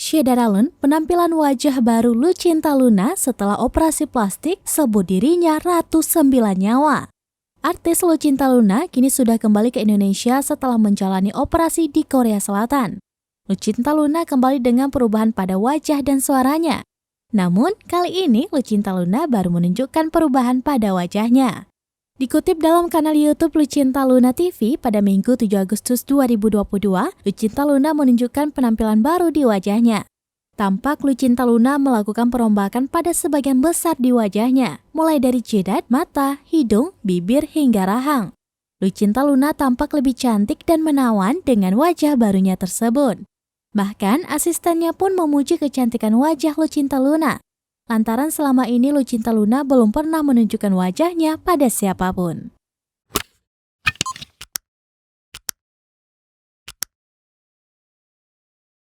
Sheila Allen, penampilan wajah baru Lucinta Luna setelah operasi plastik, sebut dirinya Ratu 9 Nyawa. Artis Lucinta Luna kini sudah kembali ke Indonesia setelah menjalani operasi di Korea Selatan. Lucinta Luna kembali dengan perubahan pada wajah dan suaranya. Namun, kali ini Lucinta Luna baru menunjukkan perubahan pada wajahnya. Dikutip dalam kanal YouTube Lucinta Luna TV pada Minggu 7 Agustus 2022, Lucinta Luna menunjukkan penampilan baru di wajahnya. Tampak Lucinta Luna melakukan perombakan pada sebagian besar di wajahnya, mulai dari jidat, mata, hidung, bibir, hingga rahang. Lucinta Luna tampak lebih cantik dan menawan dengan wajah barunya tersebut. Bahkan, asistennya pun memuji kecantikan wajah Lucinta Luna. Lantaran selama ini Lucinta Luna belum pernah menunjukkan wajahnya pada siapapun.